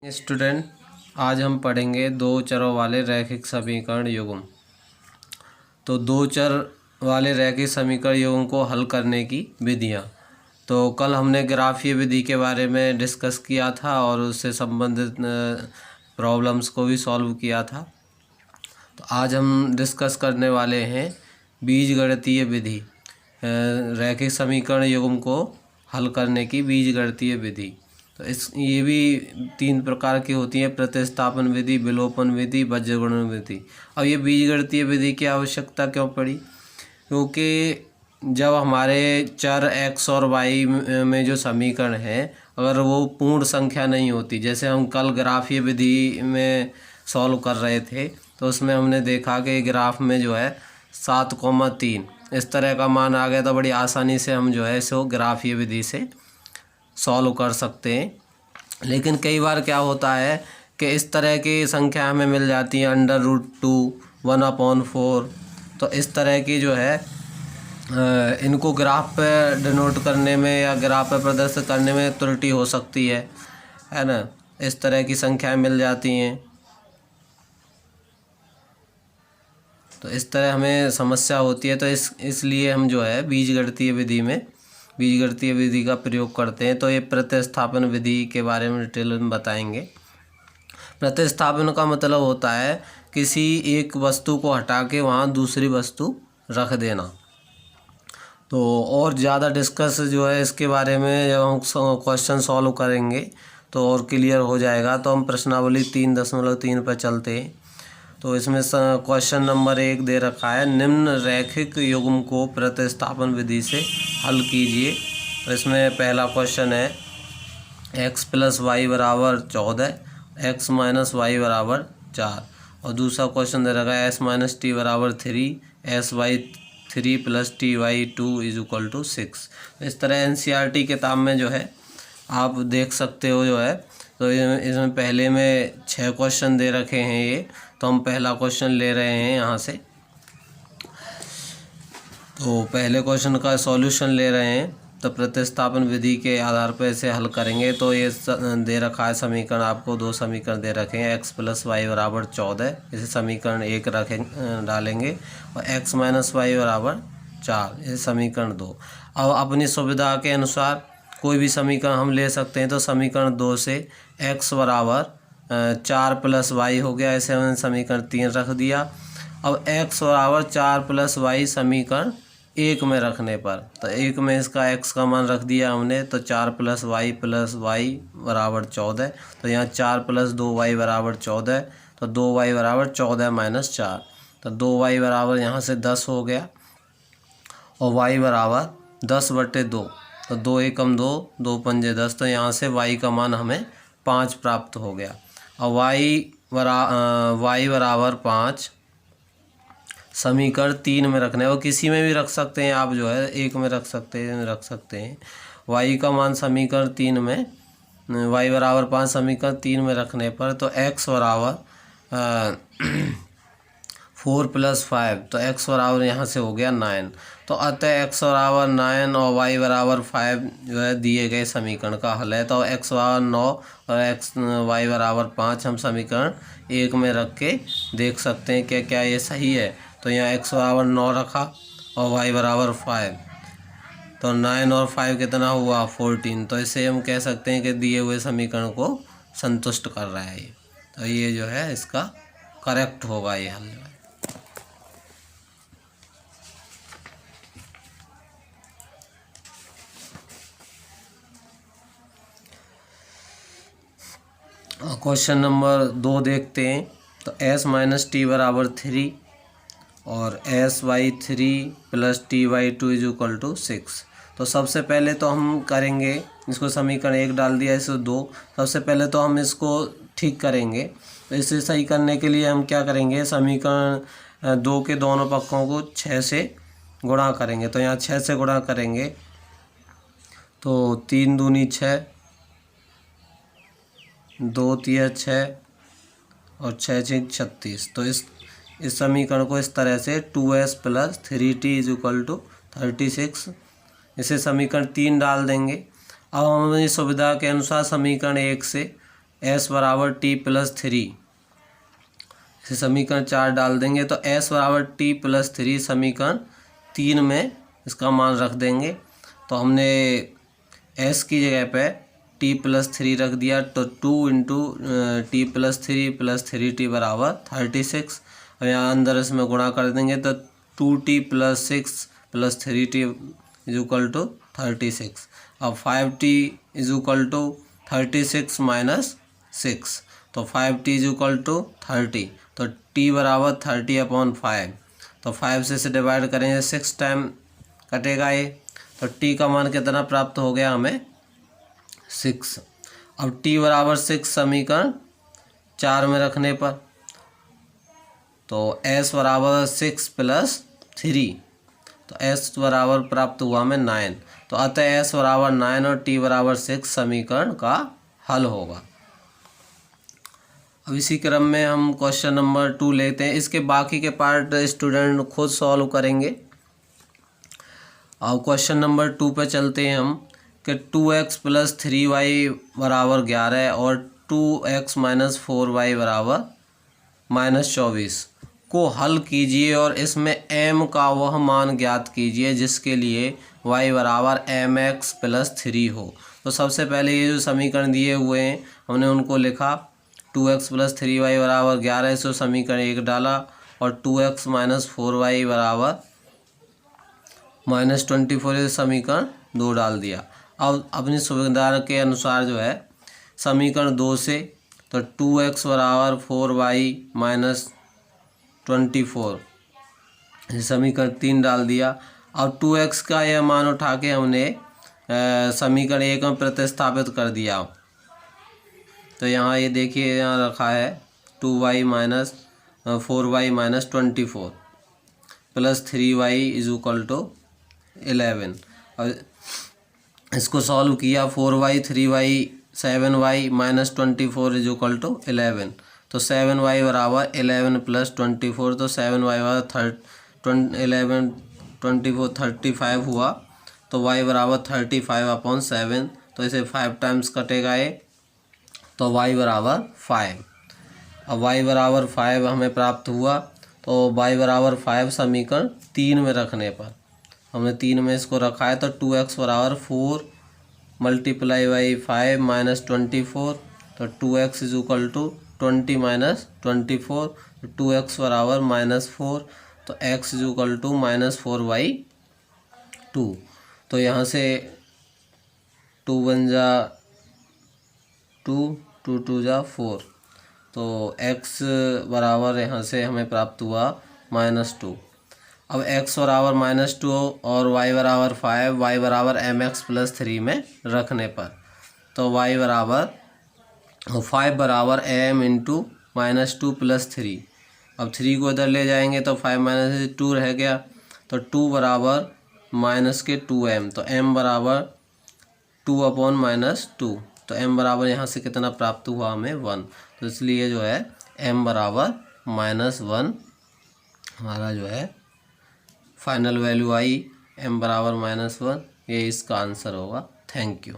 Student, आज हम पढ़ेंगे दो चरों वाले रैखिक समीकरण युग्म। तो दो चर वाले रैखिक समीकरण युग्म को हल करने की विधियाँ। तो कल हमने ग्राफीय विधि के बारे में डिस्कस किया था और उससे संबंधित प्रॉब्लम्स को भी सॉल्व किया था। तो आज हम डिस्कस करने वाले हैं बीजगणितीय विधि, रैखिक समीकरण युग्म को हल करने की बीजगणितीय विधि। तो ये भी तीन प्रकार की होती हैं: प्रतिस्थापन विधि, विलोपन विधि, बीजगणन विधि। अब ये बीजगणितीय विधि की आवश्यकता क्यों पड़ी? क्योंकि जब हमारे चर x और y में जो समीकरण है, अगर वो पूर्ण संख्या नहीं होती, जैसे हम कल ग्राफीय विधि में सॉल्व कर रहे थे, तो उसमें हमने देखा कि ग्राफ में जो है 7,3 इस तरह का मान आ गया, तो बड़ी आसानी से हम जो है इसको ग्राफीय विधि से सॉल्व कर सकते हैं। लेकिन कई बार क्या होता है कि इस तरह की संख्या हमें मिल जाती है √2, 1/4। तो इस तरह की जो है इनको ग्राफ पे डिनोट करने में या ग्राफ पे प्रदर्शित करने में त्रुटि हो सकती है ना। इस तरह की संख्याएं मिल जाती हैं, तो इस तरह हमें समस्या होती है। तो इसलिए हम जो है बीजगणितीय विधि का प्रयोग करते हैं। तो ये प्रतिस्थापन विधि के बारे में डिटेल में बताएंगे। प्रतिस्थापन का मतलब होता है किसी एक वस्तु को हटा के वहाँ दूसरी वस्तु रख देना। तो और ज़्यादा डिस्कस जो है इसके बारे में जब हम क्वेश्चन सॉल्व करेंगे तो और क्लियर हो जाएगा। तो हम प्रश्नावली 3.3 पर चलते हैं। तो इसमें क्वेश्चन नंबर 1 दे रखा है, निम्न रैखिक युग्म को प्रतिस्थापन विधि से हल कीजिए। तो इसमें पहला क्वेश्चन है x + y = 14, x - y = 4। और दूसरा क्वेश्चन दे रखा है s - t = 3, sy3 + ty2 = 6। इस तरह NCERT किताब में जो है आप देख सकते हो जो है। तो इसमें पहले में 6 क्वेश्चन दे रखे हैं ये। तो हम पहला क्वेश्चन ले रहे हैं यहाँ से। तो पहले क्वेश्चन का सॉल्यूशन ले रहे हैं। तो प्रतिस्थापन विधि के आधार पर इसे हल करेंगे। तो ये दे रखा है समीकरण, आपको दो समीकरण दे रखे हैं, x + y = 14, इसे समीकरण 1 डालेंगे, और x - y = 4, इसे समीकरण 2। अब अपनी सुविधा के अनुसार कोई भी समीकरण हम ले सकते हैं। तो समीकरण 2 से x = 4 + y हो गया, इसे हमने समीकरण 3 रख दिया। अब x = 4 + y समीकरण 1 में रखने पर, तो 1 में इसका x का मान रख दिया हमने। तो 4 + y = 14। तो यहाँ 4 + 2y = 14। तो 2y = 14 - 4। तो 2y बराबर यहाँ से 10 हो गया, और y = 10/2। तो 2 एकम 2, 2 पंजे 10। तो यहाँ से y का मान हमें 5 प्राप्त हो गया। और y = 5 समीकरण 3 में रखना है। वो किसी में भी रख सकते हैं आप, जो है 1 में रख सकते हैं। y का मान समीकरण 3 में, y = 5 समीकरण 3 में रखने पर, तो x = 4 + 5। तो x बराबर यहाँ से हो गया 9। तो अतः x = 9 और y = 5 जो है दिए गए समीकरण का हल है। तो x = 9 और y = 5 हम समीकरण 1 में रख के देख सकते हैं कि क्या ये सही है। तो यहाँ x = 9 रखा और y = 5। तो 9 और 5 कितना हुआ? 14। तो इसे हम कह सकते हैं कि दिए हुए समीकरण को संतुष्ट कर रहा है ये। तो ये जो है इसका करेक्ट होगा ये हल। क्वेश्चन नंबर 2 देखते हैं। तो s - t = 3 और sy3 + ty2 = 6। तो सबसे पहले तो हम करेंगे इसको, समीकरण 1 डाल दिया, इसे 2। सबसे पहले तो हम इसको ठीक करेंगे। तो इसे सही करने के लिए हम क्या करेंगे, समीकरण 2 के दोनों पक्षों को 6 से गुणा करेंगे। तो यहाँ 6 से गुणा करेंगे तो 3 दूनी 6, 2 तिया 6 और 6 छीक 36। तो इस समीकरण को इस तरह से 2s + 3t = 36, इसे समीकरण 3 डाल देंगे। अब हम अपनी सुविधा के अनुसार समीकरण 1 से एस बराबर टी प्लस 3, इसे समीकरण 4 डाल देंगे तो एस बराबर टी प्लस 3 समीकरण 3 में इसका मान रख देंगे। तो हमने एस की जगह पे टी प्लस 3 रख दिया, तो 2 into T plus 3 plus 3t बराबर 36। और यहाँ अंदर इसमें गुणा कर देंगे तो 2t plus 6 plus 3t is equal to 36। अब 5t is equal to 36 minus 6, तो 5t इज इक्वल टू 30, तो t बराबर 30/5। तो 5 से इसे डिवाइड करेंगे 6 टाइम कटेगा ये, तो t का मान कितना प्राप्त हो गया हमें 6। अब t बराबर 6 समीकरण 4 में रखने पर तो s बराबर 6 प्लस 3, तो s बराबर प्राप्त हुआ हमें 9। तो अतः s बराबर 9 और t बराबर 6 समीकरण का हल होगा। अब इसी क्रम में हम क्वेश्चन नंबर 2 लेते हैं। इसके बाकी के पार्ट स्टूडेंट खुद सॉल्व करेंगे। अब क्वेश्चन नंबर 2 पे चलते हैं हम कि 2x प्लस 3y बराबर 11 और 2x माइनस 4y बराबर -24 को हल कीजिए और इसमें m का वह मान ज्ञात कीजिए जिसके लिए y बराबर mx प्लस 3 हो। तो सबसे पहले ये जो समीकरण दिए हुए हैं हमने उनको लिखा। 2x प्लस 3y बराबर 11, सो समीकरण 1 डाला, और 2x माइनस 4y बराबर -24 समीकरण 2 डाल दिया। अब अपनी सुविधा के अनुसार जो है समीकरण 2 से तो 2x बराबर 4y माइनस 24 समीकरण 3 डाल दिया। अब 2x का यह मान उठा के हमने समीकरण 1 में प्रतिस्थापित कर दिया। तो यहाँ ये देखिए यहाँ रखा है 2y minus 4y minus 24 plus 3y is equal to 11। और इसको सॉल्व किया 4y 3y 7y minus 24 is equal to 11। तो 7y बराबर 11 प्लस 24, तो 7y बराबर 11 24 35 हुआ, तो y बराबर 35/7। तो इसे 5 टाइम्स कटेगा ये, तो y बराबर 5। अब y बराबर 5 हमें प्राप्त हुआ, तो y बराबर 5 समीकरण 3 में रखने पर हमने 3 में इसको रखा है। तो 2x बराबर 4 मल्टीप्लाई बाई 5 माइनस 24, तो 2x is equal to 20 minus 24, तो 2x बराबर -4, तो x इज इक्वल टू -4/2। तो यहाँ से 2 बन जा 2 2 2 जा 4, तो x बराबर यहाँ से हमें प्राप्त हुआ -2। अब x बराबर -2 और y बराबर 5, y बराबर mx प्लस 3 में रखने पर तो y बराबर 5 बराबर m इंटू -2 प्लस 3। अब 3 को इधर ले जाएंगे तो 5 माइनस 2 रह गया, तो 2 बराबर -2m, तो m बराबर 2/-2, तो m बराबर यहाँ से कितना प्राप्त हुआ हमें 1। तो इसलिए जो है m बराबर -1 हमारा जो है फाइनल वैल्यू आई, m बराबर -1, ये इसका आंसर होगा। Thank you.